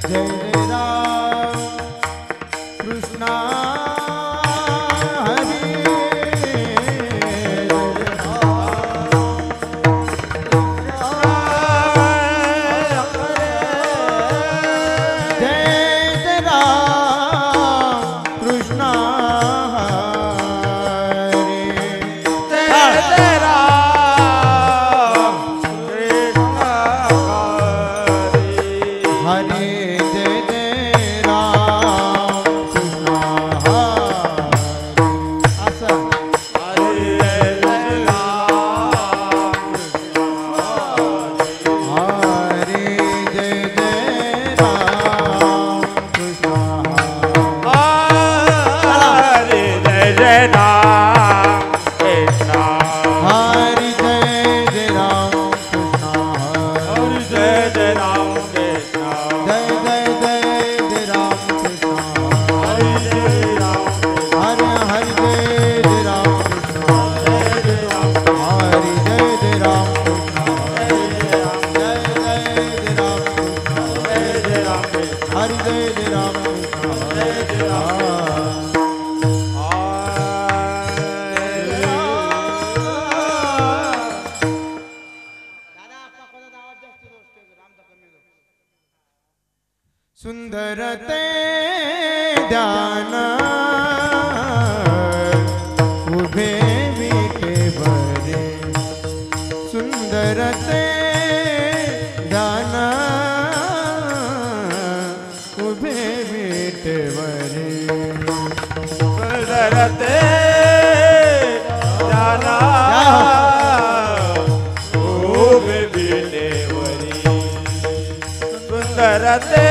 जय जय राम कृष्णा सुंदरते ध्यान उभे विटे बरे सुंदरते ध्यान उभे विटे बरे सुंदरते ध्यान उभे विटे बरे सुंदरते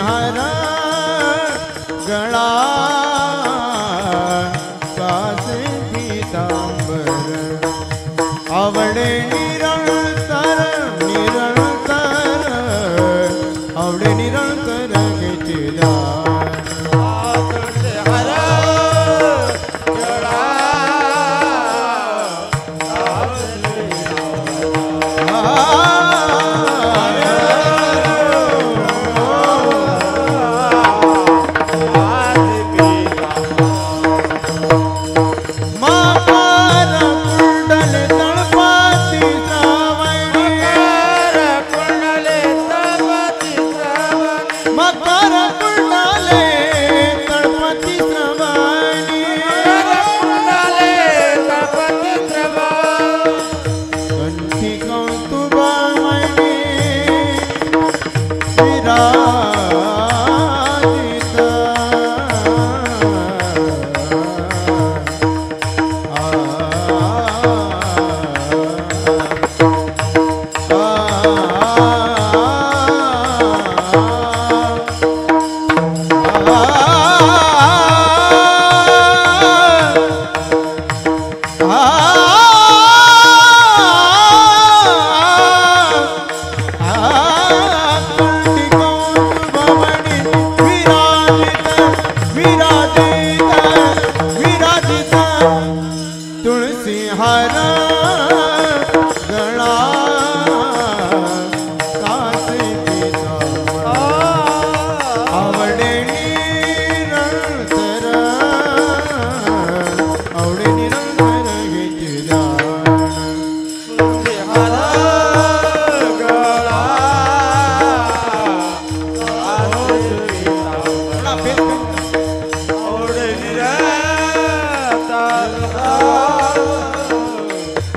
हरा गला कास पीतांबर आवडे निरंतर निरंतर आवडे निरंतर घेतला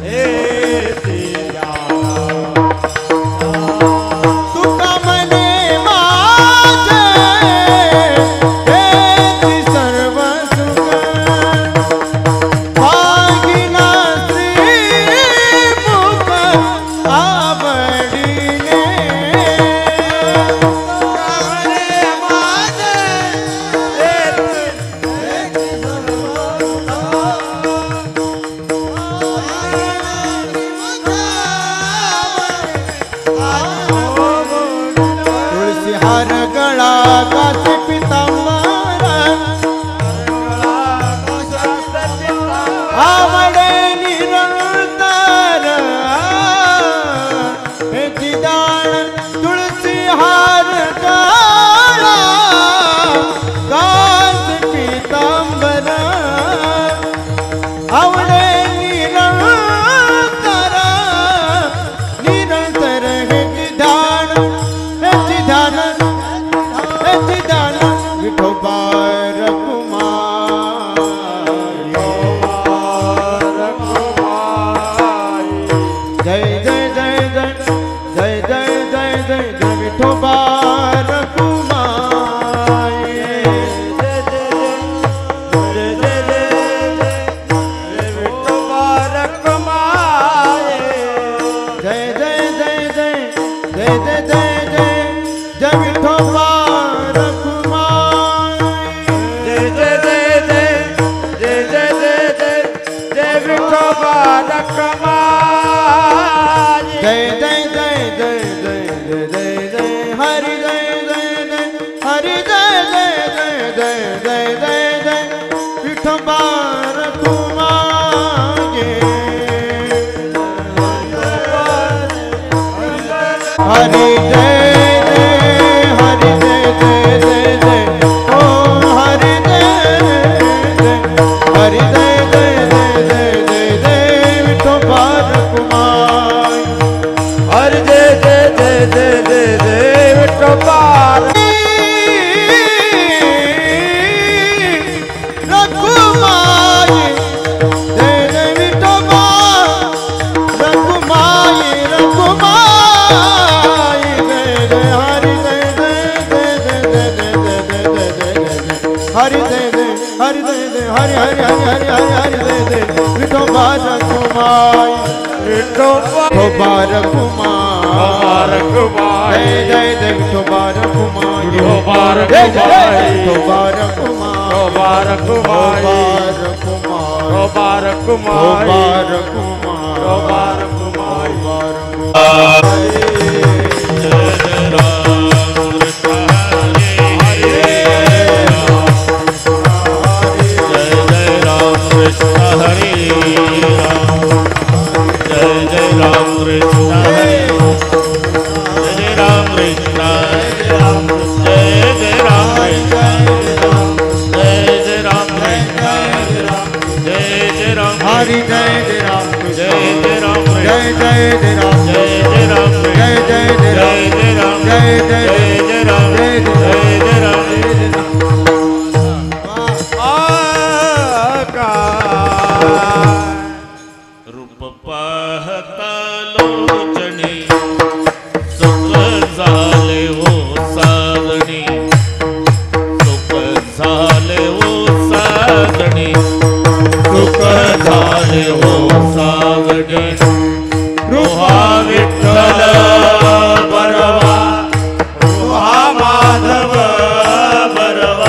Hey आवडे निरंतर चिदान तुळसी हार काळा कास पीतांबर आवडे निरंतर निरंतर हे चिदान विठोबा जय जय जय जय जय जय जय जय जय विठोबा रघुमाई जय जय जय जय जय विठोबा रघुमाई जय जय जय जय जय जय जय जय जय विठोबा रघुमाई जय जय जय जय जय जय जय जय जय विठोबा रघुमाई जय जय जय जय जय जय जय जय हरि जय जय जय हरि जय जय जय जय जय जय जय विठोबा रघुमाई हरि जय जय हरि जय जय जय जय ओ हरि जय जय हरि जय जय जय जय जय जय विठोबा रघुमाई हरि जय जय जय जय जय जय विठोबा रघुमाई जय जय विठोबा रघुमाई रघुमाई जय जय हरि जय जय जय जय जय जय जय जय हरि जय जय हरि जय जय हरि हरि हरि हरि हरि हरि जय जय विठोबा रघुमाई विठोबा रघुमाई जय जय विठोबा रघुमाई विठोबा रघुमाई विठोबा रघुमाई विठोबा हरि जय जय राम जय जय राम जय जय जय राम जय जय राम जय जय जय राम जय जय जय राम जय जय जय राम रूप पाहता लोचणी सुख झाले हो साधणी सुख झाले हो साधणी सुख झाले हो सावडी रोहा विठ्ठल बरवा रोहा माधव बरवा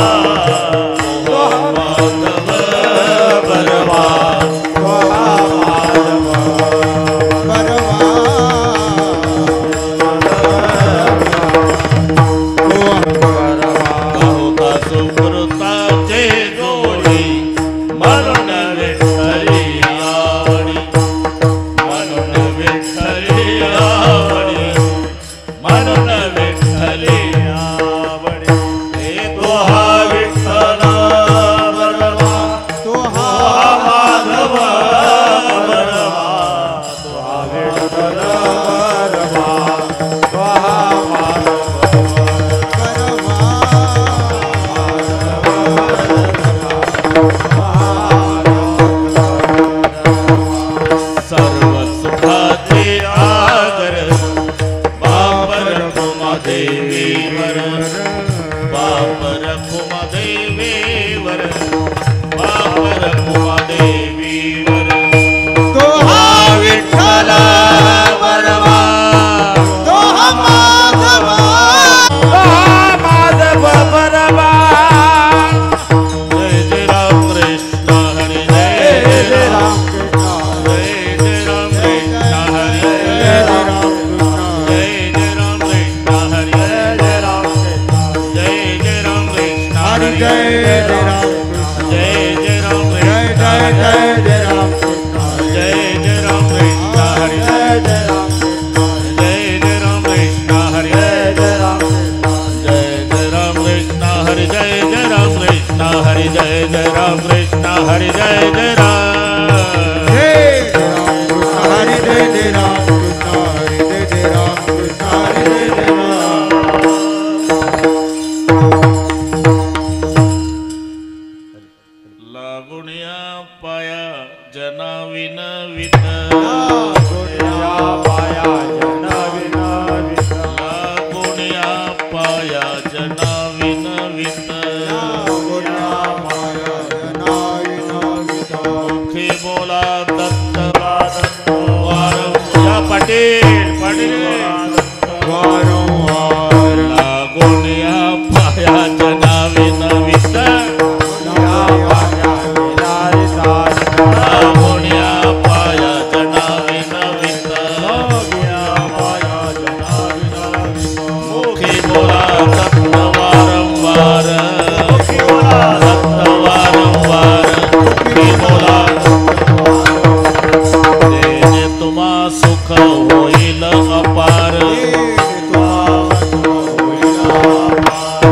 विनवित गुण्या पाया जना विनवित गुण्या पाया जना विनवित गुण्या पाया जना विनवित मुखी बोला दत्त वारंवार पाटील वारंवार गुण्या पाया जना विनवित गुण्या पाया जना विनवित मुखी बोला दत्त वारंवार दत्त वारंवार मुखी बोला देणे तुम्हा सुख होईल अपार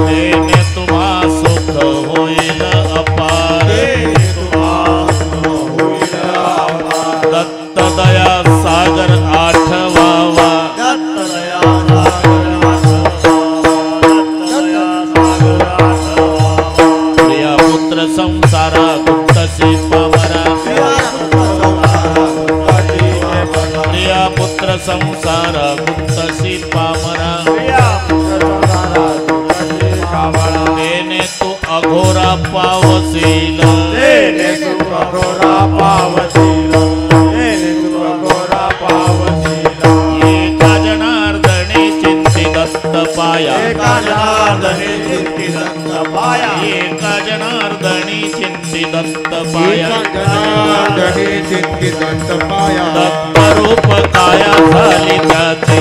देणे तुम्हा सुख होईल अपार दत्त दया सागर आठवावा प्रिया पुत्र संसारा गुप्तसी पामरा प्रिया पुत्र संसारा गुप्तसी पामरा देणे तू अघोरा पावसील एका जनार्दने चिंती दत्त पाया एका जनार्दने चिंती दत्त पाया दत्त रूप काया झाली त्याची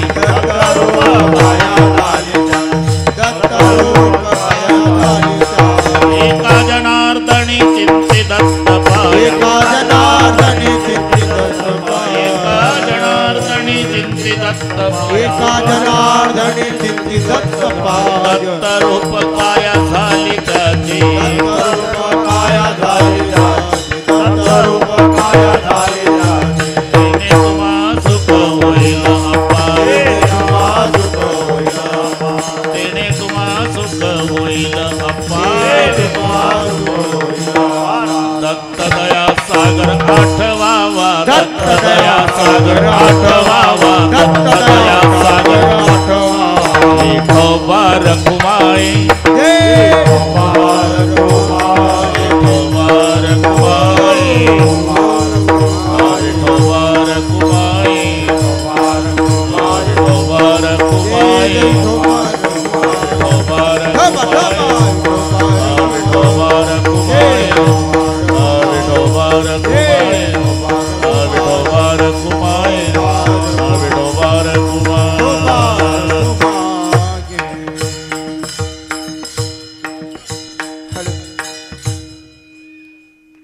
एका जनार्दनी चिंती दत्त पाया एका जनार्दनी चिंती दत्त पाया दत्त रूप काया झाली त्याची देणे तुम्हा सुख होईल अपार देणे तुम्हा सुख होईल अपार दत्त दया सागर आठवावा दत्त दया सागर आठवावा दत्त दया सागर विठोबा रखुमाई विठोबा रखुमाई विठोबा रखुमाई विठोबा रखुमाई विठोबा रखुमाई विठोबा रखुमाई विठोबा रखुमाई विठोबा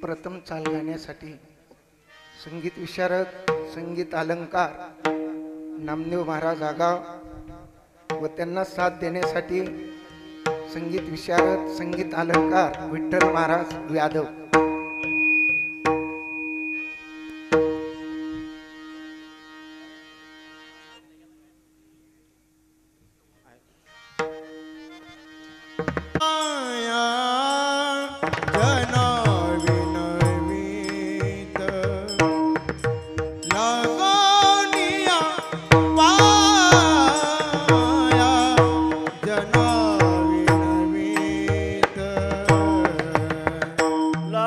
प्रथम चाल गाण्यासाठी संगीत विशारद संगीत अलंकार नामदेव महाराज आगाव व त्यांना साथ देण्यासाठी संगीत विशारद संगीत अलंकार विठ्ठल महाराज यादव. ला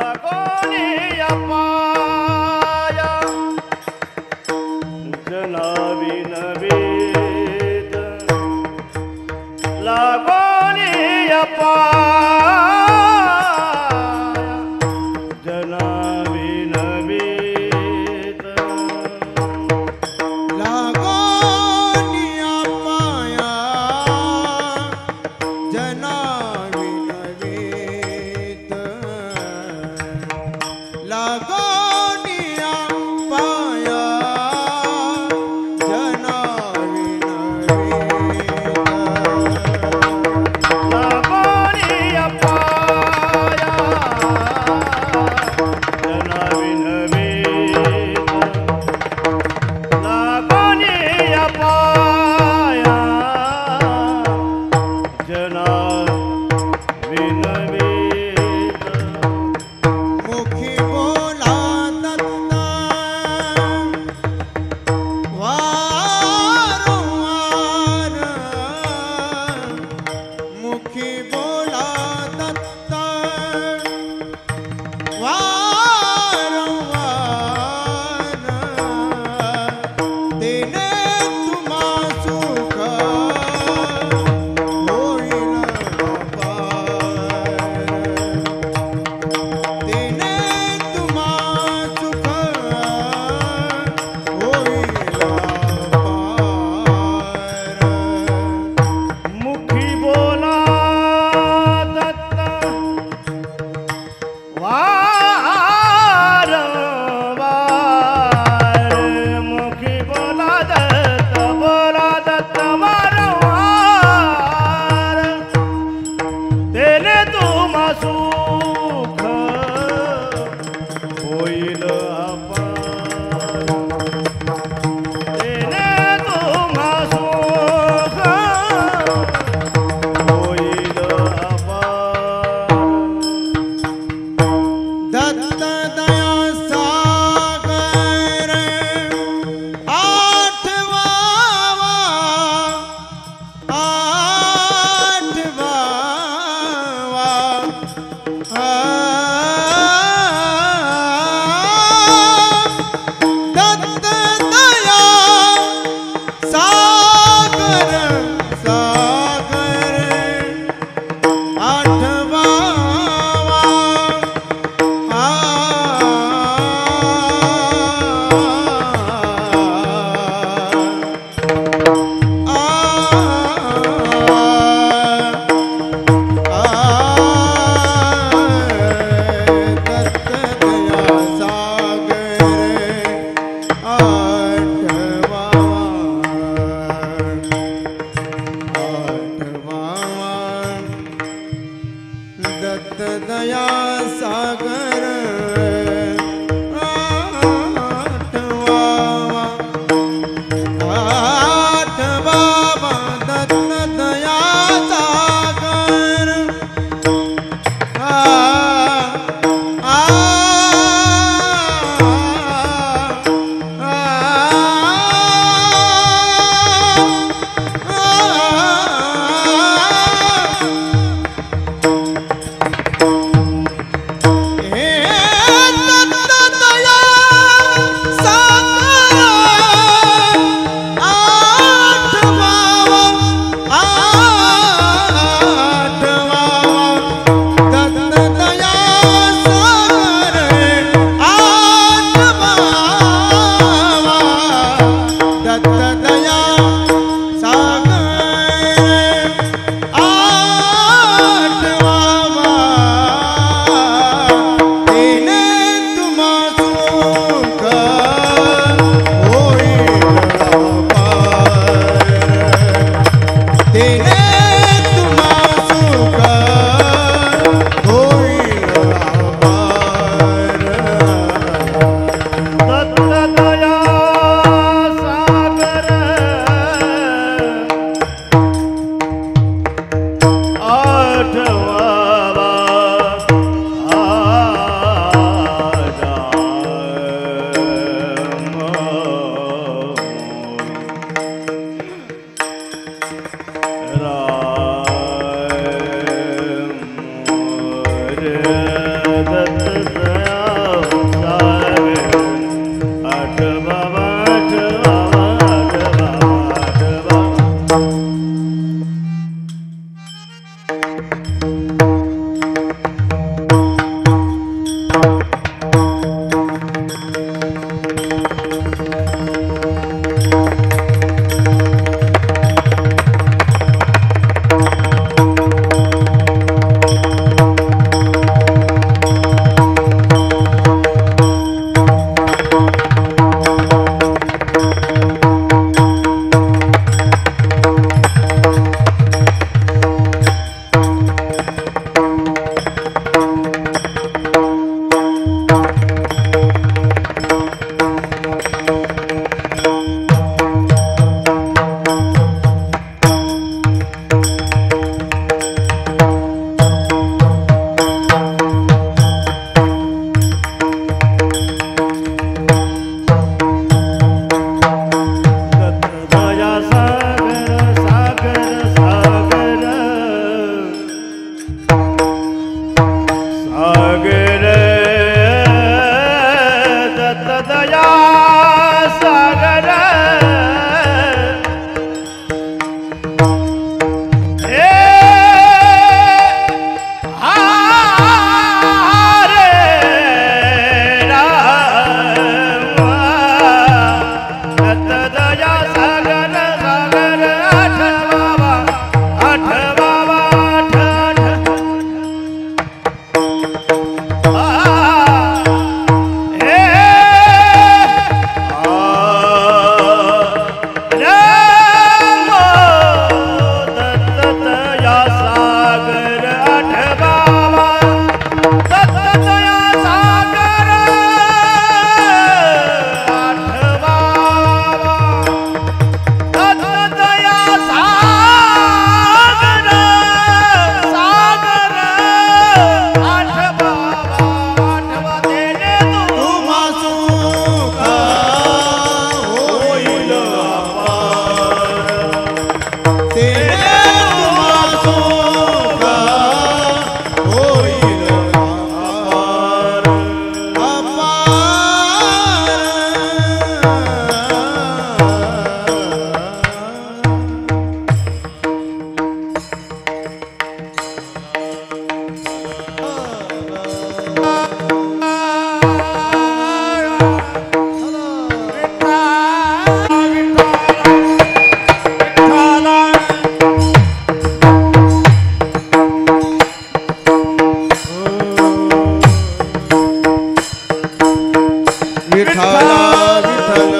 विठ्ठल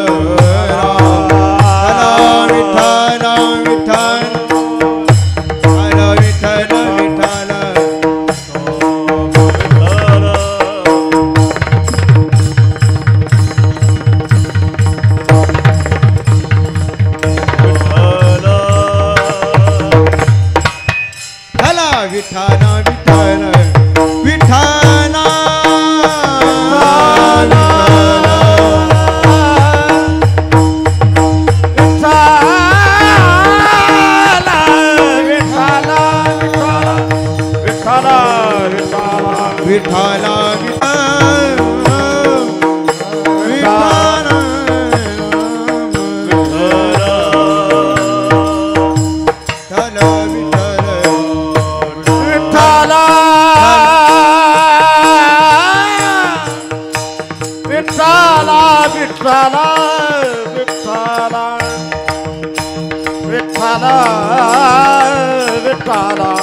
राम विठ्ठल विठ्ठल विठ्ठल विठ्ठल विठाना विठाना विठाना विठाला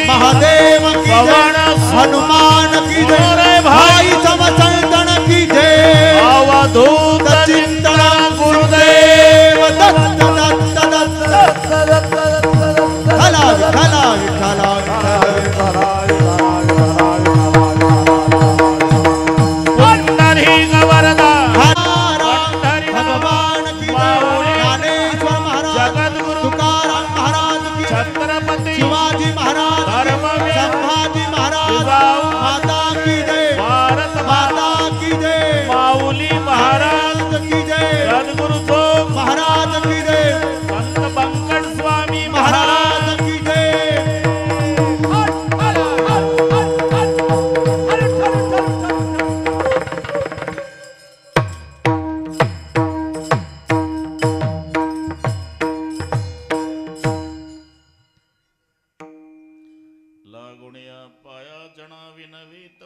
महादेव की जय हनुमान की जय भाई समचंदन की जय अवधूत चिंतन गुरुदेव दत्त दत्त दत्त खला खला खला पंढरी गवरदा भगवान की जय ज्ञानेश्वर महाराज जगद्गुरु तुकाराम महाराज की छत्रपति शिवाजी महाराज संभाजी महाराज माता की जय भारत माता की जय माऊली महाराज की जय सद्गुरु सोम महाराज की जय संत बंकट स्वामी महाराज की जय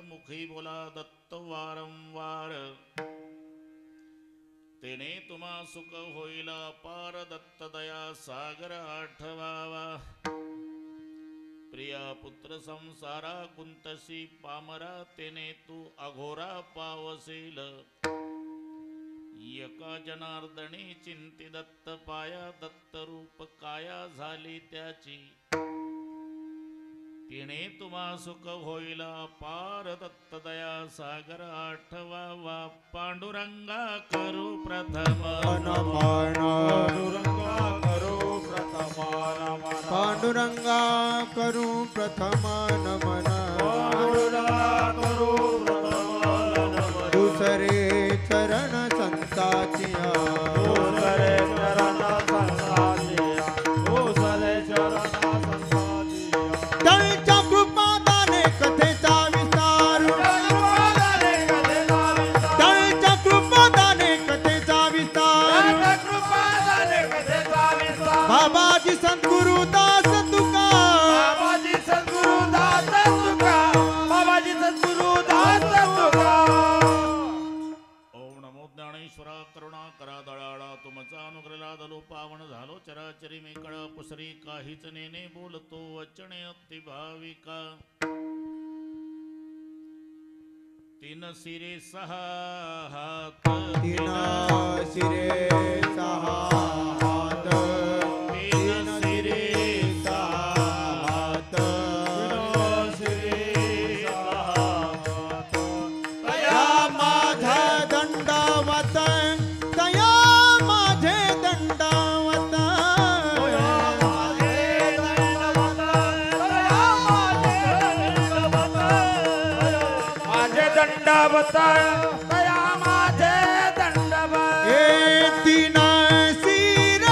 मुखी बोला दत्त वारंवार तेने तुम्हा सुख होईल अपार दत्त दया सागर आठवावा प्रिया पुत्र संसारा कुंतसी पामरा तेने तू अघोरा पावसेल एका जनार्दनी चिंती दत्त पाया दत्त रूप काया झाली त्याची तिने तुम्हा सुख होईला पार दत्त दया सागर आठवावा पांडुरंगा करू प्रथम पांडुरंगा करू प्रथम नमन दुसरे चरण संताचिया बाबाजी सद्गुरु दास तुका बाबाजी सद्गुरु दास तुका बाबाजी सद्गुरु दास तुका ओम नमो ज्ञानेश्वरा करुणा करा दळाळा तुमचा अनुग्रह दलो पावन झालो चराचरी मी कळ पुसरी काहीच नेने बोलतो वचने अति भाविका तीन सिरे सहा हात तीन सिरे सहा दया माझे दंडवत तीन सिर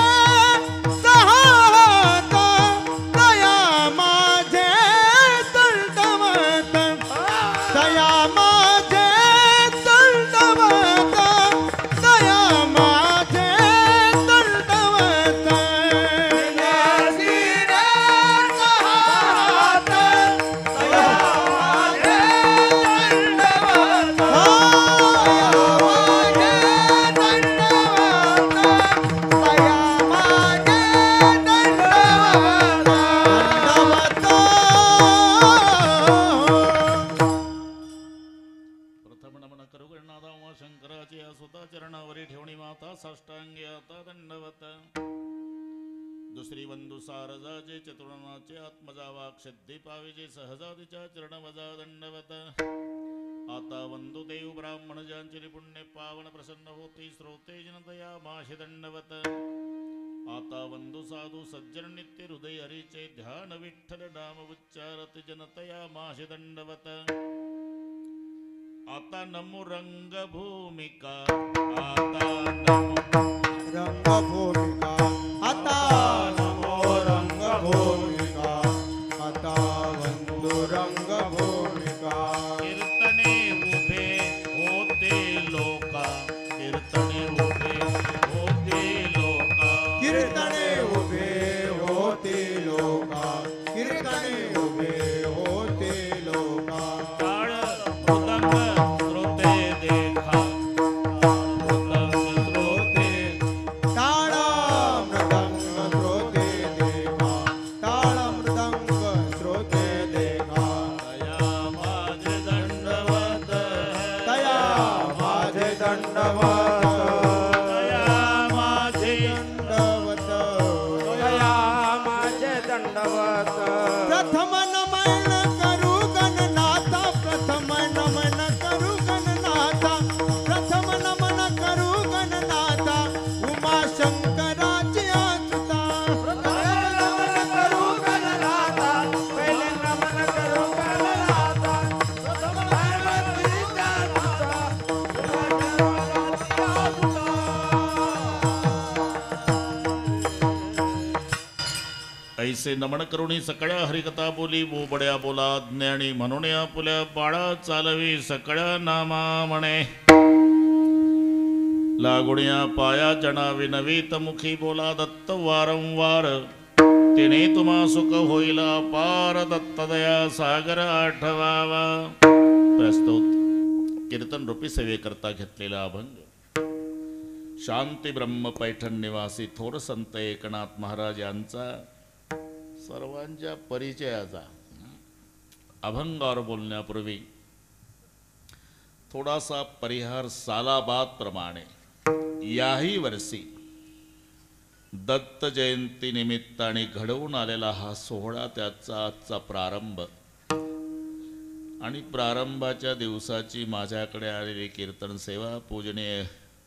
सहा हात दया माझे दंडवत दया माझे दंडवत दया माझे दंडवत प्रथम नमन करू गणनादा उमा शंकराची सुता चरणावरी ठेवणी माता साष्टांगी आता दंडवत दुसरी बंधू सारजाचे चतुर्णाचे आत्मजा वाक्षिद्धी पाविजे सहजातीच्या चरण वजा दंडवत आता वंदू देव ब्राह्मण ज्यांचे पुण्य पावन प्रसन्न होती श्रोते जनतया माशी दंडवत आता वंदू साधू सज्जन नित्य हृदय हरीचे ध्यान विठ्ठल नाम उच्चारत जनतया माशी दंडवत आता नमो रंगभूमिका आता नमो रंगभूमिका आता नमो रंगभूमिका आता वंदू रंगभूमिका कीर्तने उभे होते लोका कीर्तने उभे होते लोका कीर्तने उभे होते लोका कीर्तने उभे होते लोका टाळ मृदंग श्रोते देखा मृदंग श्रोते टाळा मृदंग श्रोते देखा टाळा मृदंग श्रोते देखा दया माझे दंडवत दया माझे दंडवत दया माझे दंडवत दया माझे दंडवत प्रथम नमन करू गणनाथा प्रथम नमन करू गणनाथा प्रथम नमन करू गणनाथा उमा शंकराची आसुता नमन करू गणनाथा पहिले नमन करू गणनाथा प्रथम पार्वतीच्या सुता ऐसे नमन करुणी सगळ्या हरिकथा बोली बोबड्या बोला ज्ञानी म्हणून आपुल्या बाळा चालवी सगळ्या नामा म्हणे लागुण्या पाया जना विनवीत मुखी बोला दत्त वारंवार तिने तुम्हा सुख होईल पार दत्त दया सागर आठवावा. प्रस्तुत कीर्तन रूपी सेवेकरता घेतलेला अभंग शांती ब्रह्म पैठण निवासी थोर संत एकनाथ महाराज यांचा सर्वांच्या परिचयाचा. अभंगावर बोलण्यापूर्वी थोडासा परिहार सालाबाद प्रमाणे याही वर्षी दत्त जयंती निमित्ताने घडवून आलेला हा सोहळा त्याचा आजचा प्रारंभ आणि प्रारंभाच्या दिवसाची माझ्याकडे आलेली कीर्तन सेवा पूजनीय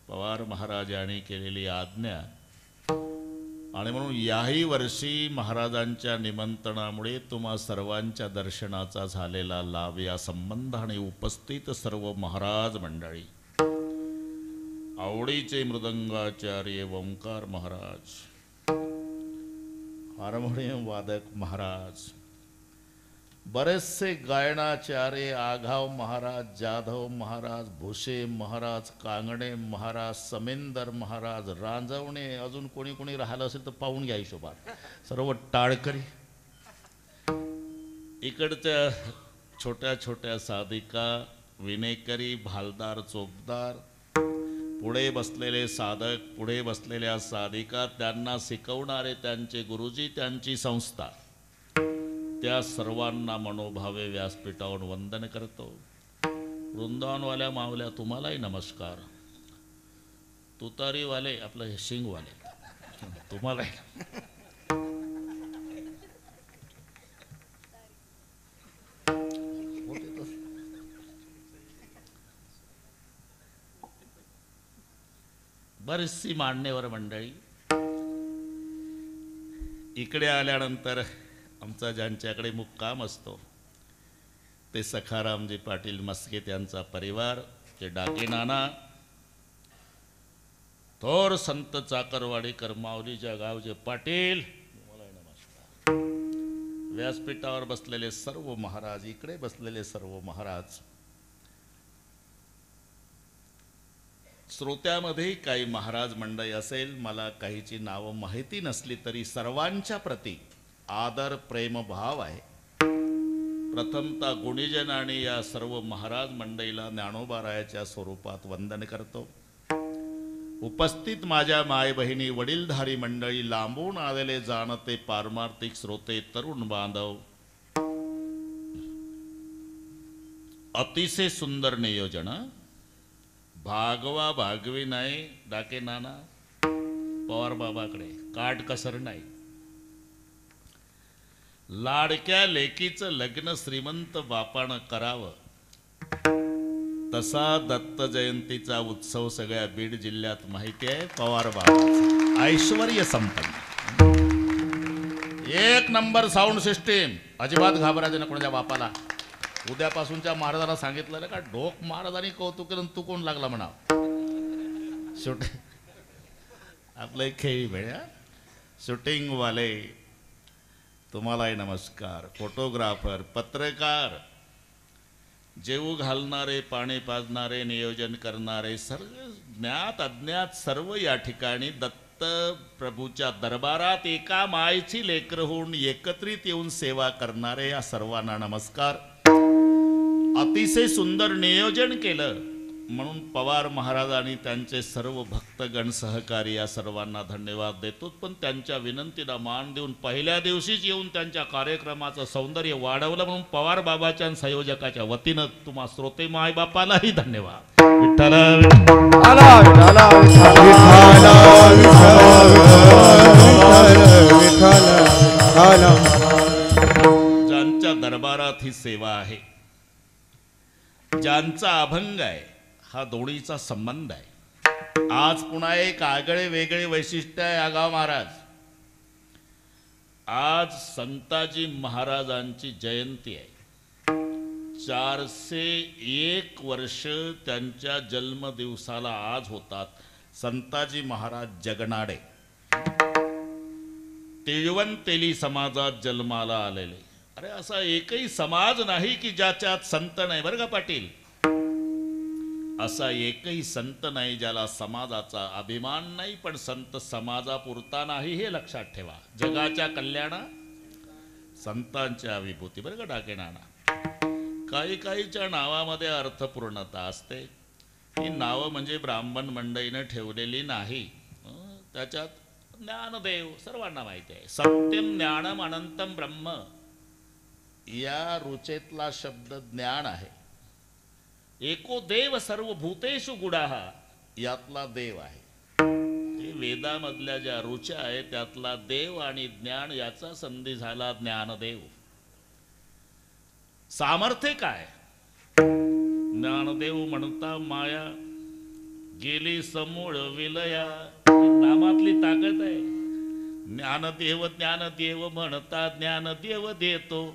पवार महाराज यांनी केलेली आज्ञा आणि म्हणून याही वर्षी महाराजांच्या निमंत्रणामुळे तुम्हा सर्वांच्या दर्शनाचा झालेला लाभ या संबंधाने उपस्थित सर्व महाराज मंडळी आवडीचे मृदंगाचार्य ओंकार महाराज हार्मोनियम वादक महाराज बरेचसे गायनाचार्य आघाव महाराज जाधव महाराज भुसे महाराज कांगणे महाराज समेंदर महाराज रांजवणे अजून कोणी कोणी राहिलं असेल तर पाहून घ्या हिशोबात सर्व टाळकरी इकडच्या छोट्या छोट्या साधिका विनेकरी भालदार चोपदार पुढे बसलेले साधक पुढे बसलेल्या साधिका त्यांना शिकवणारे त्यांचे गुरुजी त्यांची संस्था त्या सर्वांना मनोभावे व्यासपीठावर वंदन करतो. वृंदावनवाल्या मावल्या तुम्हालाही नमस्कार. तुतारीवाले आपलं हे शिंगवाले तुम्हालाही बरीचशी मान्यवर मंडळी इकडे आल्यानंतर आमचा ज्यांच्याकडे मुक्काम असतो ते सखारामजी पाटील मस्के त्यांचा परिवार ते डाके नाना थोर संत चाकरवाडीकर माऊलीच्या गावचे पाटील तुम्हाला नमस्कार. व्यासपीठावर बसलेले सर्व महाराज इकडे बसलेले सर्व महाराज श्रोत्यामध्ये काही महाराज मंडळी असेल, मला काहीची नावं माहिती नसली तरी सर्वांच्या प्रती आदर प्रेम भाव आहे. प्रथमतः गुणीजन आणि या सर्व महाराज मंडळीला ज्ञानोबारायाच्या स्वरूपात वंदन करतो. उपस्थित माझ्या माय बहिणी, वडीलधारी मंडळी, लांबून आलेले जाणते पारमार्थिक श्रोते, तरुण बांधव, अतिशय सुंदर नियोजन. भागवा भागवी नाही, डाके नाना पवार बाबाकडे काटकसर नाही. लाडक्या लेकीचं लग्न श्रीमंत बापानं करावं, तसा दत्त जयंतीचा उत्सव सगळ्या बीड जिल्ह्यात माहिती आहे. पवार बाबा ऐश्वर्य संपन्न, एक नंबर साऊंड सिस्टीम. अजिबात घाबरायचं ना कोणाच्या बापाला. उद्यापासूनच्या महाराजांना सांगितलं का ढोक महाराजांनी कौतुक केलं, तू कोण लागला म्हणा. शूटिंग आपलं एक खेळी भेळ्या शूटिंगवाले तुम्हालाही नमस्कार. फोटोग्राफर, पत्रकार, जेवू घालणारे, पाणी पाजणारे, नियोजन करणारे, सर्व ज्ञात अज्ञात सर्व या ठिकाणी दत्त प्रभूच्या दरबारात एका मायची लेकर होऊन एकत्रित येऊन सेवा करणारे या सर्वांना नमस्कार. अतिशय सुंदर नियोजन केलं म्हणून पवार महाराज आणि त्यांचे सर्व भक्तगण सहकारी या सर्वांना धन्यवाद देतो. पण त्यांच्या विनंतीला मान देऊन पहिल्या दिवशीच येऊन त्यांच्या कार्यक्रमाचं सौंदर्य वाढवलं म्हणून पवार बाबाच्या संयोजकाच्या वतीनं तुम्हा श्रोते माय बापालाही धन्यवाद. विठ्ठल ज्यांच्या दरबारात ही सेवा आहे, ज्यांचा अभंग आहे, हा दोन्हीचा संबंध आहे. आज पुन्हा एक आगळे वेगळे वैशिष्ट्य आहे आगाव महाराज. आज संताजी महाराजांची जयंती आहे. 401 वर्ष त्यांच्या जन्मदिवसाला आज होतात. संताजी महाराज जगनाडे तिळवंतेली समाजात जन्माला आलेले. अरे असा एकही समाज नाही की ज्याच्यात संत नाही. बरं का पाटील, असा एकही संत नाही ज्याला समाजाचा अभिमान नाही. पण संत समाजापुरता नाही हे लक्षात ठेवा. जगाच्या कल्याणा संतांच्या विभूती. बरं का डाके नाना, काही काहीच्या नावामध्ये अर्थपूर्णता असते. ही नावं म्हणजे ब्राह्मण मंडळीनं ठेवलेली नाही. त्याच्यात ज्ञानदेव सर्वांना माहिती आहे. सत्यम ज्ञानम अनंतम ब्रह्म या रुचेतला शब्द ज्ञान आहे. एको देव सर्व भूतेषु गुडाः यातला देव आहे. हे वेदामधल्या ज्या रुच्या आहेत त्यातला देव आणि ज्ञान याचा संधी झाला ज्ञानदेव. सामर्थ्य काय? ज्ञानदेव म्हणता माया गेली समूळ विलया. नामातली ताकद आहे. ज्ञानदेव ज्ञानदेव म्हणता ज्ञानदेव देतो.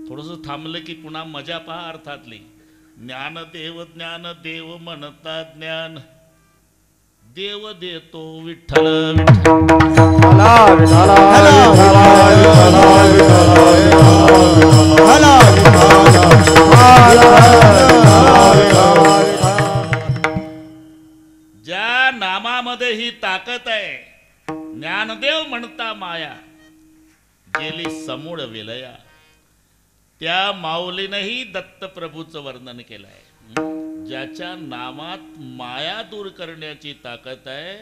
थोडंसं थांबलं की पुन्हा मजा पहा अर्थातली. ज्ञानदेव ज्ञानदेव म्हणता ज्ञान देव देतो. विठ्ठल ज्या नामामध्ये ही ताकद आहे. ज्ञानदेव म्हणता माया गेली समूळ विलया. त्या माऊलीनंही दत्तप्रभूचं वर्णन केलं आहे. ज्याच्या नामात माया दूर करण्याची ताकद आहे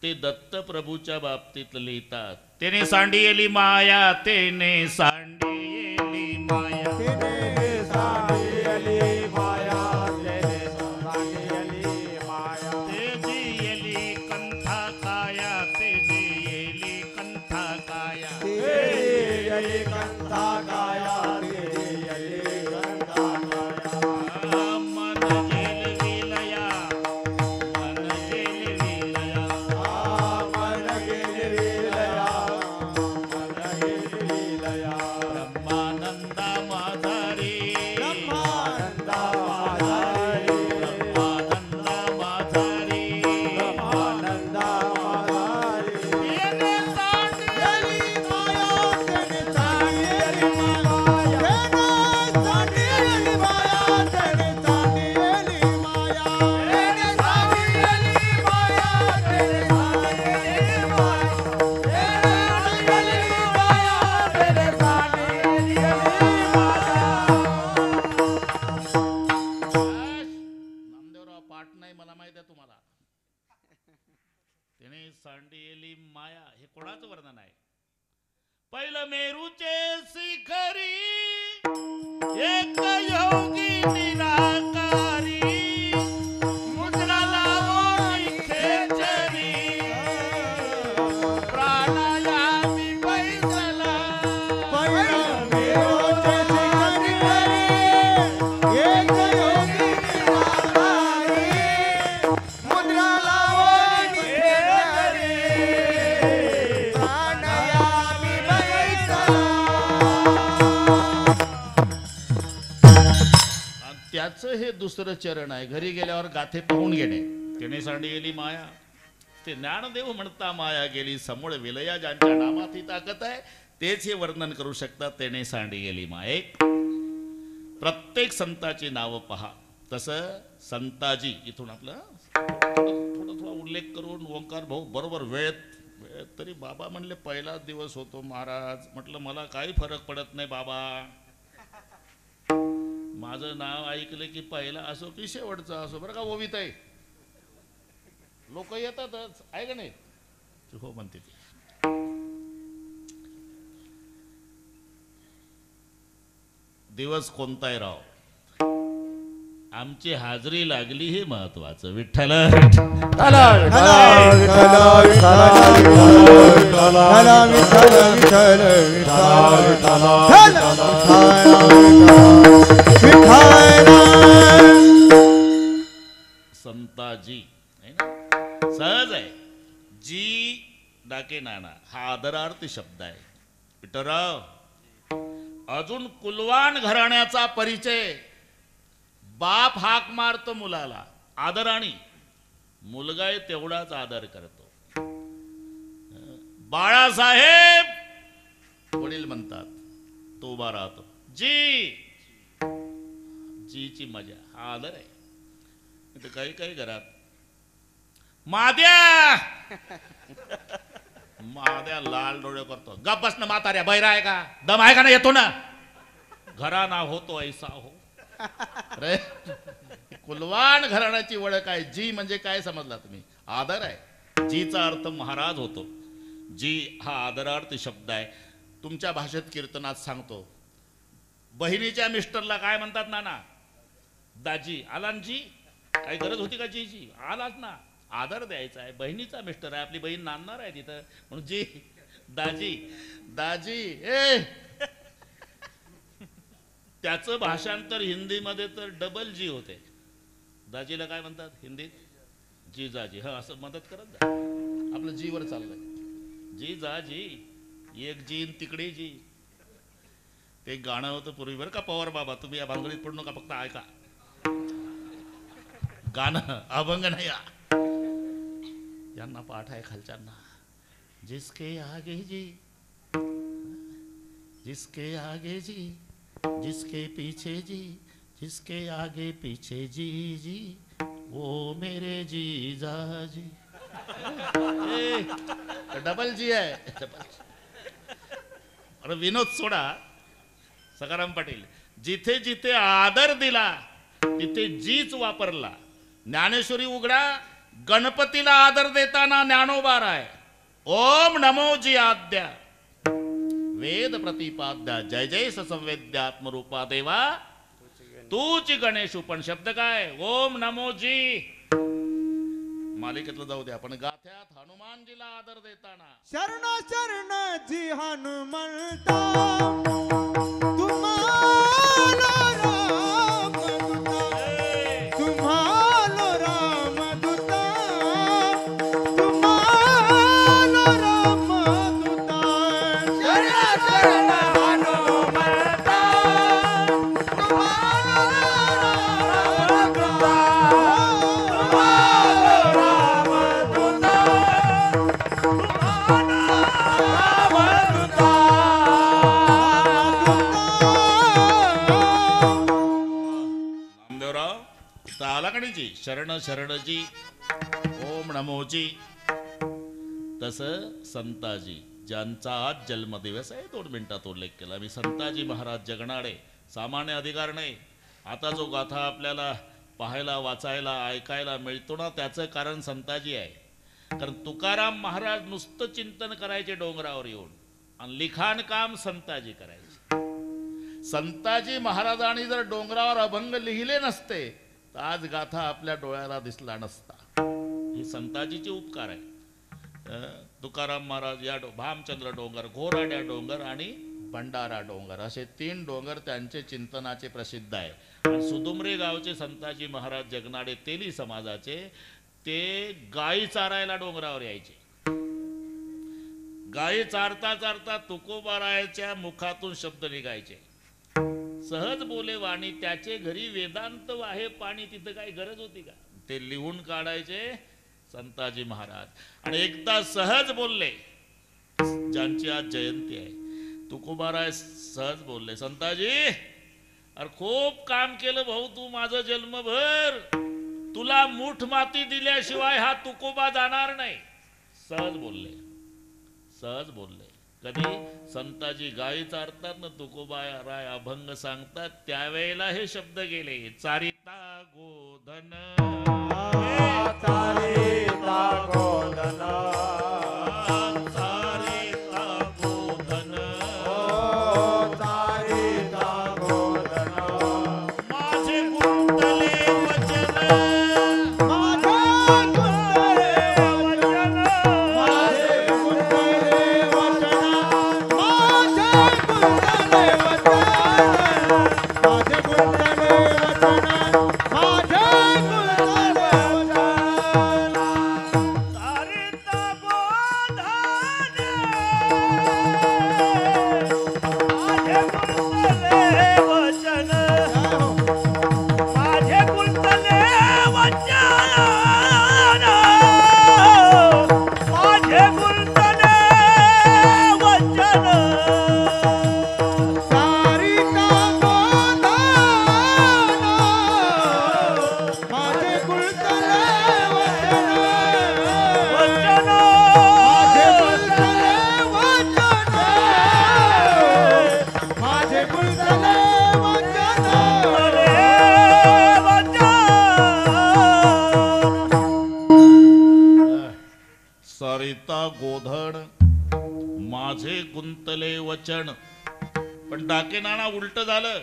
ते दत्तप्रभूच्या बाबतीत लिहितात. तेने सांडियेली माया, तेने सांडियेली माया, तेने सांडियेली माया, तेने सांडियेली माया. तेजी येली कंठा काया, तेजी येली कंठा काया, तेजी येली कंठा काया, ब्रह्मानंदा माझा रे, ब्रह्मानंदा माझा सांडियेली माया हे कोणाचं वर्णन आहे? पहिलं मेरूचे शिखरी एक योगी निराकारी मुद्रा लावून खेचरी प्राणायामी बैसला पहिलं मेरूचे शिखरी एक योगी निराकारी मुद्रा लावून खेचरी प्राणायामी बैसला. आणि त्याचं हे दुसरं चरण आहे. घरी गेल्यावर गाथे पाहून घेणे. तिने सांडियेली माया, ते ज्ञानदेव म्हणता माया गेली समूळ विलया, ज्यांच्या नामात ही ताकद आहे तेच हे वर्णन करू शकतात. त्याने सांडियेली माया. प्रत्येक संताची नावं पहा. तसं संताजी इथून आपलं थोडा उल्लेख करून ओंकार भाऊ बरोबर वेळेत तरी बाबा म्हणले पहिलाच दिवस होतो महाराज. म्हटलं मला काही फरक पडत नाही बाबा, माझं नाव ऐकलं की पहिला असो की शेवटचा असो बरं का ओवीत आहे. लोक येतातच आहे का नाही? हो म्हणते ती. दिवस कोणता आहे राव? आमची हाजरी लागली हे महत्वाचं. विठ्ठल संताजी है ना? सहज आहे. जी डाके नाना हा आदरार्थी शब्द आहे. विठ्ठलराव अजून कुलवान घराण्याचा परिचय. बाप हाक मारतो मुलाला आदराने, मुलगा तेवढाच आदर करतो. बाळासाहेब वडील म्हणतात, तो उभा राहतो. जी जीची मजा हा आदर आहे. काही काही घरात माद्या माद्या लाल डोळे करतो. गप बस ना म्हाताऱ्या, बैरा आहे का? दम आहे का ना? येतो ना घराना होतो ऐसा हो रे. कुलवान घराण्याची ओळख आहे. जी म्हणजे काय समजला तुम्ही? आदर आहे. जीचा अर्थ महाराज होतो. जी हा आदरार्थ शब्द आहे. तुमच्या भाषेत कीर्तनात सांगतो. बहिणीच्या मिस्टरला काय म्हणतात नाना? दाजी. आला ना जी? काही गरज होती का जीची? आलाच ना. आदर द्यायचा आहे. बहिणीचा मिस्टर आहे, आपली बहीण नांदणार आहे तिथं म्हणून जी दाजी दाजी. ए त्याचं भाषांतर हिंदीमध्ये तर डबल जी होते. दाजीला काय म्हणतात हिंदीत? जिजाजी. हा असं मदत करत जा. आपलं जीवर चाललंय. जी जा जी. एक जी तिकडे जी. ते गाणं होतं पूर्वी बरं का पवार बाबा. तुम्ही या भानगडीत पडू नका, फक्त ऐका गाणं. अभंग नाही यांना पाठ आहे खालच्यांना. जिसके आगे जी, जिसके आगे जी, जिसके पीछे जी, जिसके आगे पीछे जी जी, वो मेरे जीजा जी. डबल जी आहे. अरे विनोद सोडा. सखाराम पाटील जिथे जिथे आदर दिला तिथे जीच वापरला. ज्ञानेश्वरी उघडा. गणपतीला आदर देताना ज्ञानोबा आहे. ओम नमो जी आद्या वेद प्रतिपाद्या जय जय संवेद्यात्मरूपा देवा तूच गणेशू. पण शब्द काय? ओम नमो जी. मालिकेतलं जाऊ द्या, पण गाथ्यात हनुमानजीला आदर देताना शरण शरण जी हनुमंता तुम्हाला रामदूता, तुम्हाला रामदूता, तुम्हाला रामदूता. शरण शरण हनुमंता तुम्हाला रामदूता, तुम्हाला रामदूता, जी शरण शरणजी. ओम नमोजी. तसं संताजी ज्यांचा आज जन्मदिवस आहे 2 मिनिटात उल्लेख केला मी. संताजी महाराज जगणारे. सामान्य अधिकार नाही. आता जो गाथा आपल्याला पाहायला वाचायला ऐकायला मिळतो ना त्याचं कारण संताजी आहे. कारण तुकाराम महाराज नुसतं चिंतन करायचे डोंगरावर येऊन आणि लिखाण काम संताजी करायचे. संताजी महाराजांनी जर डोंगरावर अभंग लिहिले नसते तर आज गाथा आपल्या डोळ्याला दिसला नसता. हे संताजीचे उपकार आहे. तुकाराम महाराज या भामचंद्र डोंगर, घोराड्या डोंगर आणि भंडारा डोंगर असे 3 डोंगर त्यांचे चिंतनाचे प्रसिद्ध आहे. आणि सुदुमरे गावचे संताजी महाराज जगनाडे तेली समाजाचे ते गायी चारायला डोंगरावर यायचे. गायी चारता चारता तुकोबारायाच्या मुखातून शब्द निघायचे. सहज बोले वाणी त्याचे घरी वेदांत वाहे पाणी. तिथं काही गरज होती का? ते लिहून काढायचे संताजी महाराज. आणि एकदा सहज बोलले, ज्यांची आज जयंती आहे, तुकोबाराय सहज बोलले, संताजी अरे खूप काम केलं भाऊ तू माझं जन्मभर, तुला मूठ माती दिल्याशिवाय हा तुकोबा जाणार नाही. सहज बोलले, सहज बोलले. कधी संताजी गायी चारतात ना, तुकोबाराय अभंग सांगतात, त्यावेळेला हे शब्द गेले. चारिता गोधन, चारिता गोधन, चारिता गोधन, चारिता गोधन, माझे गुंतले वचन, माझे गुंतले वचन, माझे गुंतले वचन, माझे गुंतले वचन, माझे गुंतले वचन, माझे गुंतले वचन, चारिता गोधन, माझे गुंतले वचन, माझे गुंतले वचन, माझे गुंतले वचन, चारिता गोधन, माझे गुंतले वचन, वचन, माझे गुंतले वचन, माझे गुंतले वचन, सरिता गोधन, माझे गुंतले वचन. पण डाके नाना उलट झालं.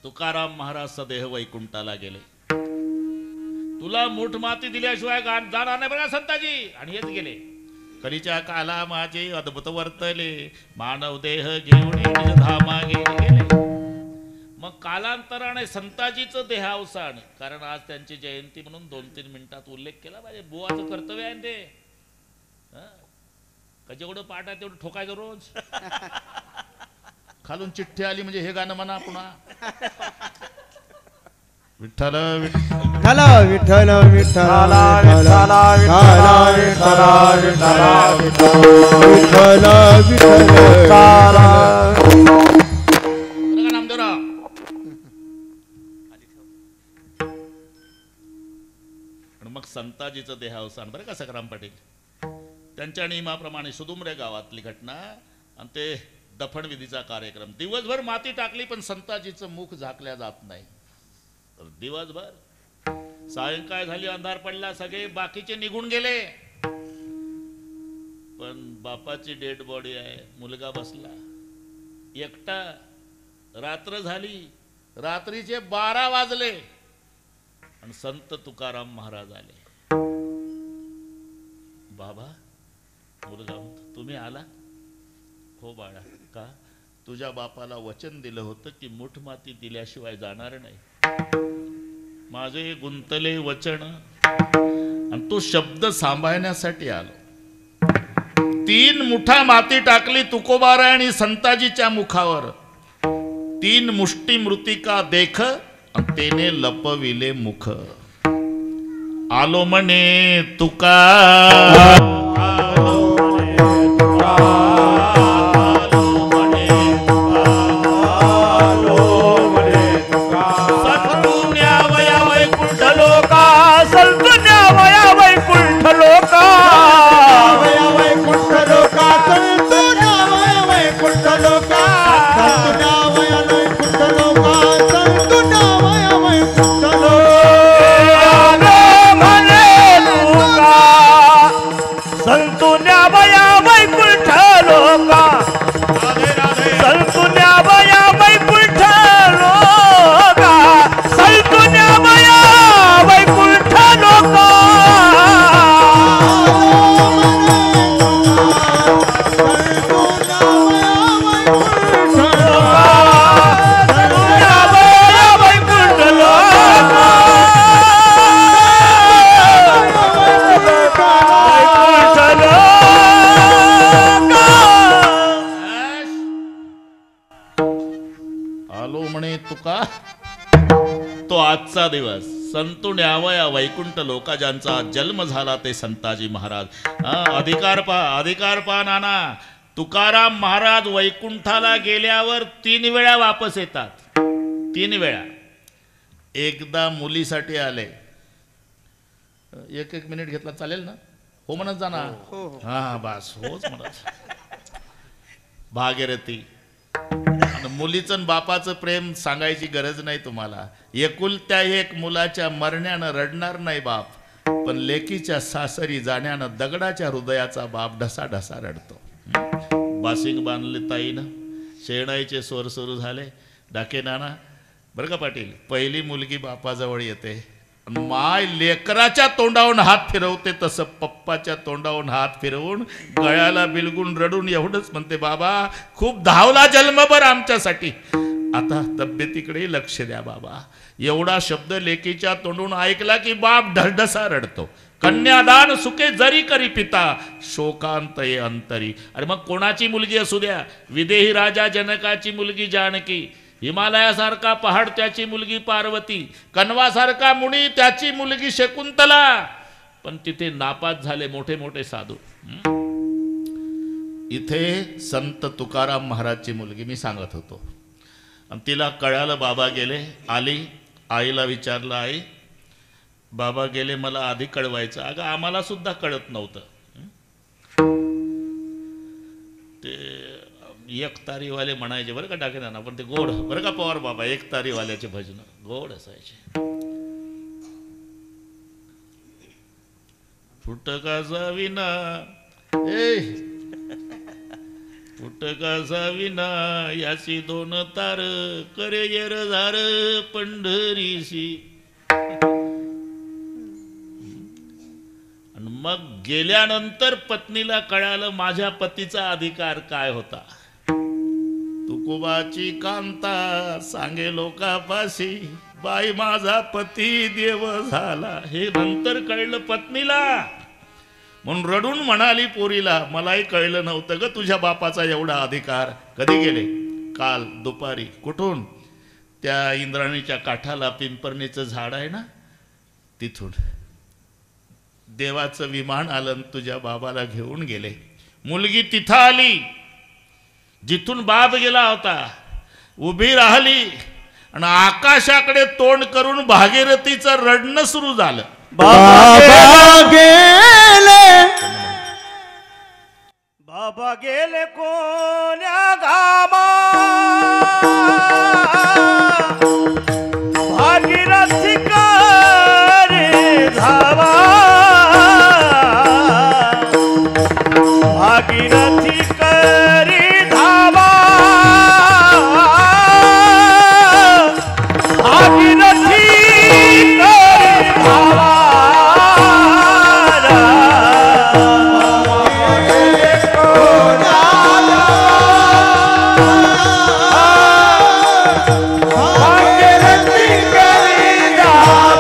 तुकाराम महाराज सदेह वैकुंठाला गेले. तुला मूठ माती दिल्याशिवाय जाणार नाही बघा संताजी. आणि हेच गेले. कलीच्या काला माझे अद्भुत वर्तले, मानव देह घेऊन निज धामा गेले. मग कालांतराने संताजीचं देहावसान, कारण आज त्यांची जयंती म्हणून 2-3 मिनिटात उल्लेख केला पाहिजे. बुवाचं कर्तव्य आहे ते. का जेवढं पाठ आहे तेवढं ठोकायचं रोज. खालून चिठ्ठी आली म्हणजे हे गाणं म्हणा पुन्हा. विठ्ठल विठ्ठल विठ्ठल विठ्ठल विठ्ठल विठ्ठल विठ्ठल विठ्ठल नामदेवराव. मग संताजीचं देहावसान बरं का सखाराम पाटील. त्यांच्या नियमाप्रमाणे सुदुमरे गावातली घटना आणि ते दफनविधीचा कार्यक्रम. दिवसभर माती टाकली पण संताजीचं मुख झाकल्या जात नाही. तर दिवसभर सायंकाळ झाली, अंधार पडला, सगळे बाकीचे निघून गेले. पण बापाची डेड बॉडी आहे, मुलगा बसला एकटा. रात्र झाली, रात्रीचे 12 वाजले आणि संत तुकाराम महाराज आले. बाबा, मुलगा म्हणतो तुम्ही आला? हो बाळा. का? तुझ्या बापाला वचन दिलं होतं की मूठ माती दिल्याशिवाय जाणार नाही. माझे गुंतले वचन आणि तो शब्द सांभाळण्यासाठी आलो. 3 मुठा माती टाकली तुकोबाराय आणि संताजीच्या मुखावर. 3 मुष्टी मृतिका देख आणि तेने लपविले मुख. आलो म्हणे तुका, तो आजचा दिवस संतून यावं या वैकुंठ लोका ज्यांचा जन्म झाला ते संताजी महाराज. अधिकार पहा नाना. तुकाराम महाराज वैकुंठाला गेल्यावर 3 वेळा वापस येतात. 3 वेळा. एकदा मुलीसाठी आले. 1 मिनिट घेतला चालेल ना? हो म्हणत जा ना. हा बस होच म्हणत. भागीरथी मुलीचं आणि बापाचं प्रेम सांगायची गरज नाही तुम्हाला. एकुलत्या एक मुलाच्या मरण्यानं रडणार नाही बाप, पण लेकीच्या सासरी जाण्यानं दगडाच्या हृदयाचा बाप ढसा ढसा रडतो. बासिंग बांधले ताईनं. शेणाईचे स्वर सुरू झाले. डाके नाना बरं का पाटील, पहिली मुलगी बापाजवळ येते, माय लेकराच्या तोंडावरून हात फिरवते तसं पप्पाच्या तोंडावरून हात फिरवून गळ्याला बिलगून रडून एवढंच म्हणते, बाबा खूप धावला जन्मभर आमच्यासाठी, आता तब्येतीकडे लक्ष द्या बाबा. एवढा शब्द लेकीच्या तोंडून ऐकला की बाप ढसढसा रडतो. कन्यादान सुखे जरी करी पिता, शोकांत ये अंतरी. अरे मग कोणाची मुलगी असू द्या, विदेही राजा जनकाची मुलगी जानकी, हिमालयासारखा पहाड त्याची मुलगी पार्वती, कण्वासारखा मुनी त्याची मुलगी शकुंतला, पण तिथे नापास झाले मोठे मोठे साधू. इथे संत तुकाराम महाराजची मुलगी मी सांगत होतो, आणि तिला कळालं बाबा गेले. आली आईला विचारलं, आई बाबा गेले, मला आधी कळवायचं. अगं आम्हाला सुद्धा कळत नव्हतं. ते एकतारीवाले म्हणायचे बरं का टाकेना, पण ते गोड बरं का पवार बाबा, एकतारीवाल्याचे भजन गोड असायचे. फुटकाचा विना फुटकाचा विना याची 2 तार, करे येरझार पंढरीशी. आणि मग गेल्यानंतर पत्नीला कळालं माझ्या पतीचा अधिकार काय होता. तुकोबाची कांता सांगे लोकापाशी, बाई माझा पती देव झाला. हे नंतर कळलं पत्नीला, म्हणून रडून म्हणाली पोरीला, मलाही कळलं नव्हतं ग तुझ्या बापाचा एवढा अधिकार. कधी गेले? काल दुपारी. कुठून? त्या इंद्राणीच्या काठाला पिंपरणीचं झाड आहे ना, तिथून देवाचं विमान आलं, तुझ्या बाबाला घेऊन गेले. मुलगी तिथं आली जिथून बाप गेला होता, उभी राहिली आणि आकाशाकडे तोंड करून भागीरथीचं रडणं सुरू झालं. बाबा गेले, बाबा गेले कोण्या गामा, भागीरथी करे धावा, भागीरथी करी धावा, भागीरथी करी धावा. भागीरथी करी धावा.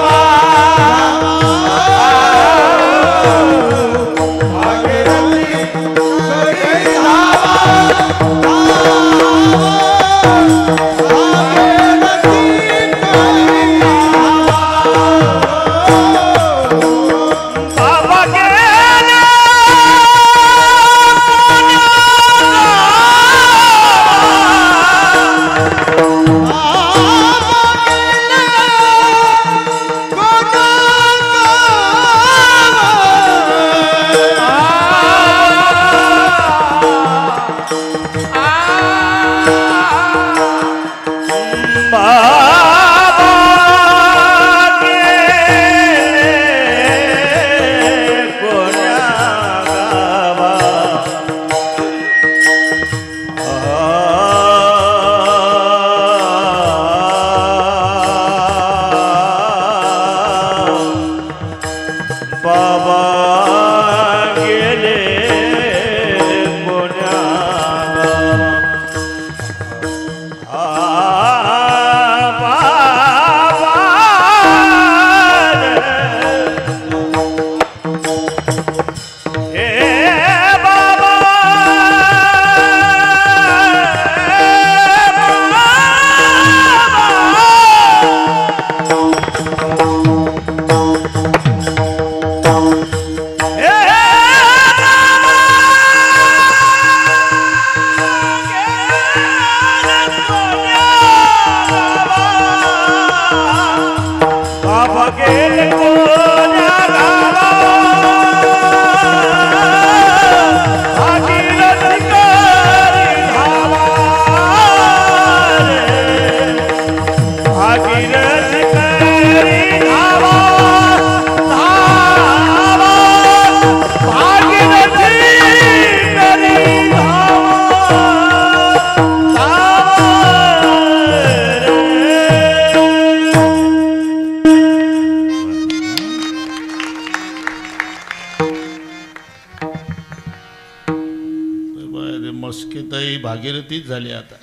मस्किताई भागीरथीच झाली आता.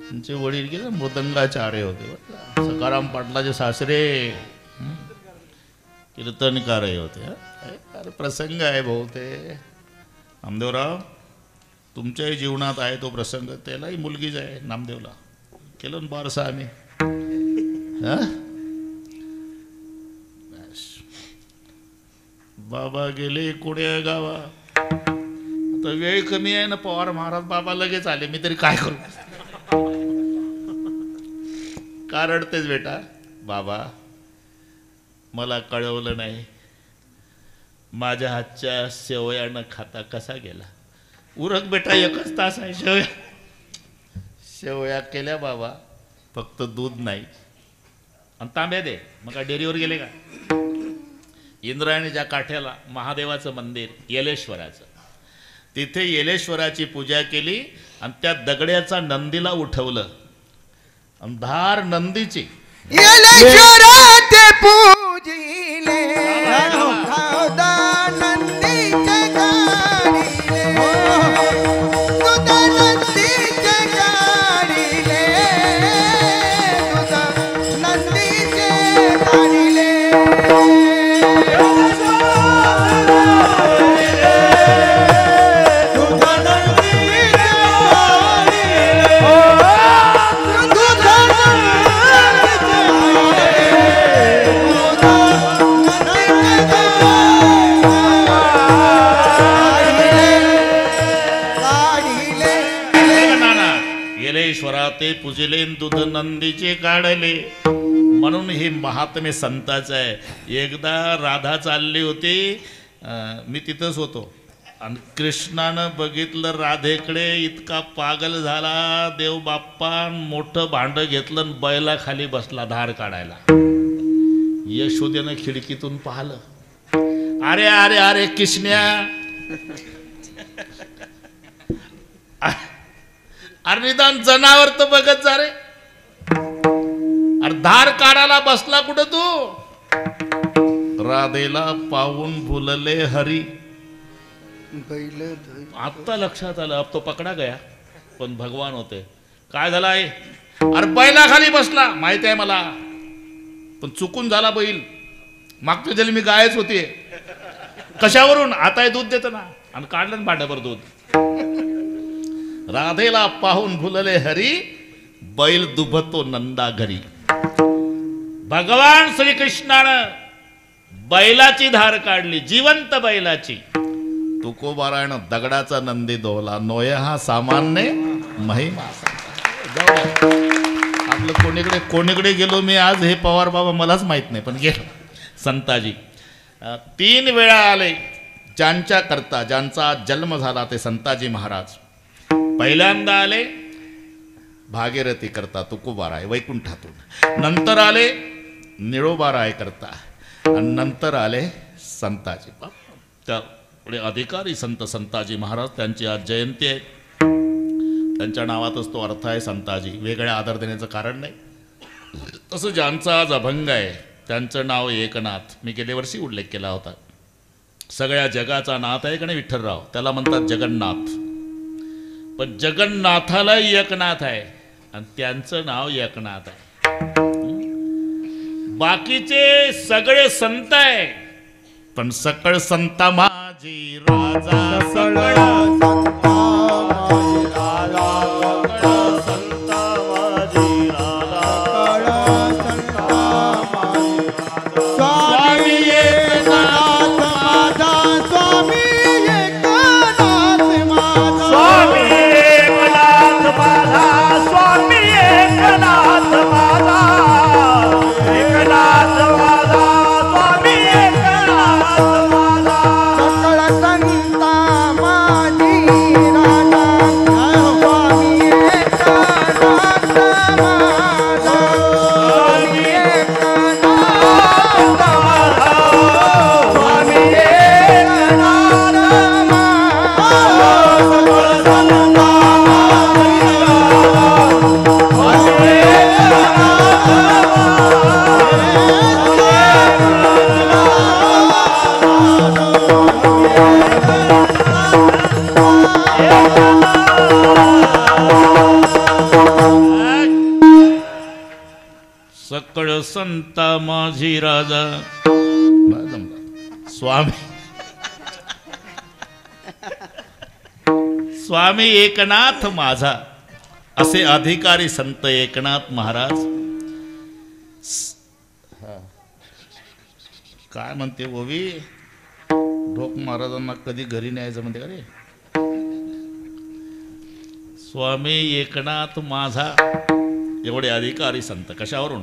त्यांचे वडील गेले मृदंगाचार्य होते. सकाराम पाटलाचे सासरे कीर्तनकारही होते. अरे प्रसंग आहे भाऊ ते. नामदेवराव तुमच्याही जीवनात आहे तो प्रसंग. त्यालाही मुलगीच आहे नामदेवला. केलं ना बारसा आम्ही. बाबा गेले कोण्या गावा. आता वेळ कमी आहे ना पवार महाराज. बाबा लगेच आले. मी तरी काय करू. का रडतेस बेटा. बाबा मला कळवलं नाही. माझ्या हातच्या शेवया न खाता कसा गेला. उरक बेटा एकच तास आहे. शेवया केल्या बाबा. फक्त दूध नाही आणि तांब्या दे. मग काय डेअरीवर गेले का. इंद्रायणीच्या काठ्याला महादेवाचं मंदिर येलेश्वराचं. तिथे येलेश्वराची पूजा केली आणि त्या दगड्याचा नंदीला उठवलं. धार नंदीची येलेश्वराचे पूजिले धावदा नंदीचे गाडीले तुझा नंदीचे गाडीले तुझा नंदीचे गाडीले ते पूजिले दूध नंदीचे काढले. म्हणून हे महात्म्य संताचं आहे. एकदा राधा चालली होती. मी तिथंच होतो आणि कृष्णानं बघितलं राधेकडे. इतका पागल झाला देव बाप्पा. मोठं भांड घेतलं आणि बैला खाली बसला धार काढायला. यशोदेनं खिडकीतून पाहिलं. अरे अरे अरे कृष्ण्या. अरे निदान जनावर तर बघत जा रे. अरे धार काढायला बसला कुठं तू. राधेला पाहून भुलले हरी. आता लक्षात आलं. अब तो पकडा गया. पण भगवान होते. काय झालं आहे. अरे बैला खाली बसला. माहिती आहे मला. पण चुकून झाला बैल. मागच्या जन्मी गायच होती. कशावरून. आता दूध देत ना. आणि काढलं ना भांड्याभर दूध. राधेला पाहून भुलले हरी. बैल दुभतो नंदा घरी. भगवान श्रीकृष्णानं बैलाची धार काढली. जिवंत बैलाची. तुकोबारायण दगडाचा नंदी दोला. नोय हा सामान्य महिमा. आपलं कोणीकडे गेलो मी आज. हे पवार बाबा मलाच माहित नाही पण गेलो. संताजी 3 वेळा आले. ज्यांच्या करता ज्यांचा जन्म झाला ते संताजी महाराज. पहिल्यांदा आले भागीरथी करता तुकोबाराय वैकुंठातून. नंतर आले निळोबाराय करता. आणि नंतर आले संताजी. त्यापुढे अधिकारी संत संताजी महाराज. त्यांची आज जयंती आहे. त्यांच्या नावातच तो अर्थ आहे संताजी. वेगळ्या आदर देण्याचं कारण नाही. तसं ज्यांचा आज अभंग आहे त्यांचं नाव एकनाथ. मी गेल्या वर्षी उल्लेख केला होता. सगळ्या जगाचा नाथ आहे का नाही विठ्ठलराव. त्याला म्हणतात जगन्नाथ. पण जगन्नाथालाही एकनाथ आहे आणि त्यांचं नाव एकनाथ आहे. बाकीचे सगळे संत आहे पण सकळ संता माझी राजा. सकळ संता माझी राजा. सकळ संता माझी राजा. स्वामी एकनाथ माझा. स्वामी एकनाथ माझा. स्वामी एकनाथ माझा. स्वामी एकनाथ माझा. एकनाथ माझा. स्वामी एकनाथ माझा. सकळ संता माझी सकळ संता माझी राजा. स्वामी स्वामी एकनाथ माझा असे अधिकारी संत एकनाथ महाराज. काय म्हणते ओवी, ढोक महाराजांना कधी घरी न्यायचं म्हणते का रे. स्वामी एकनाथ माझा एवढे अधिकारी संत कशावरून.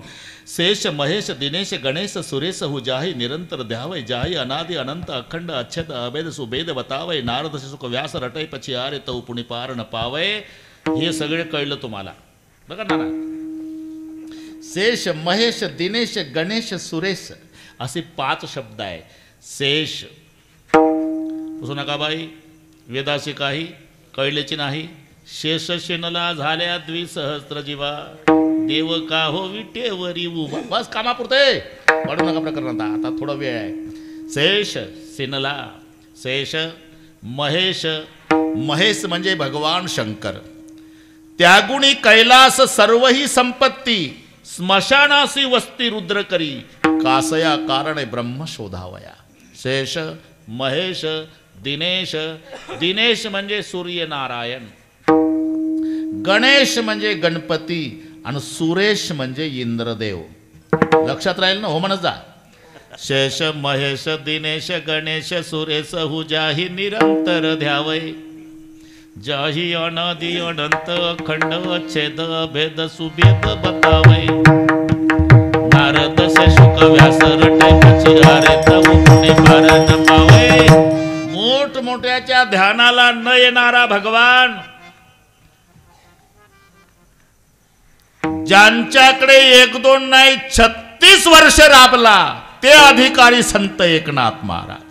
शेष महेश दिनेश गणेश सुरेश हु जाही निरंतर ध्यावय जाही अनादि अनंत अखंड अच्छद अभेद सुभेद बतावय नारद सुख व्यास रटय पची आरे तऊ पुणी पार न पावय. हे सगळे कळलं तुम्हाला बघा ना. शेष महेश दिनेश गणेश सुरेश असे 5 शब्द आहे. शेष पुसू नका बाई, वेदाशी काही कळल्याची नाही. शेष शिनला झाल्या द्विसहस्त्र जीवा देव का हो विटेवरी उभा. बस कामापुरते पडू नका प्रकरणात, आता थोडा वेळ आहे. शेष सिनला शेष महेश. महेश म्हणजे भगवान शंकर. त्यागुणी कैलास सर्व ही संपत्ती स्मशानासी वस्ती रुद्र करी कासया कारणे ब्रह्म शोधावया. शेष महेश दिनेश. दिनेश म्हणजे सूर्यनारायण. गणेश म्हणजे गणपती आणि सुरेश म्हणजे इंद्रदेव. लक्षात राहील ना, हो म्हणत जा. शेष महेश दिनेश गणेश सुरेश हु जाही निरंतर ध्यावय जाही अनादि अनंत अखंड अच्छेद अभेद सुभेद बतावय नारद से शुक व्यास रटय पची आरे तऊ पुणे पार न पावय. मोठ मोठ्याच्या ध्यानाला न येणारा भगवान, ज्यांच्याकडे 1-2 नाही 36 वर्ष राबला ते अधिकारी संत एकनाथ महाराज.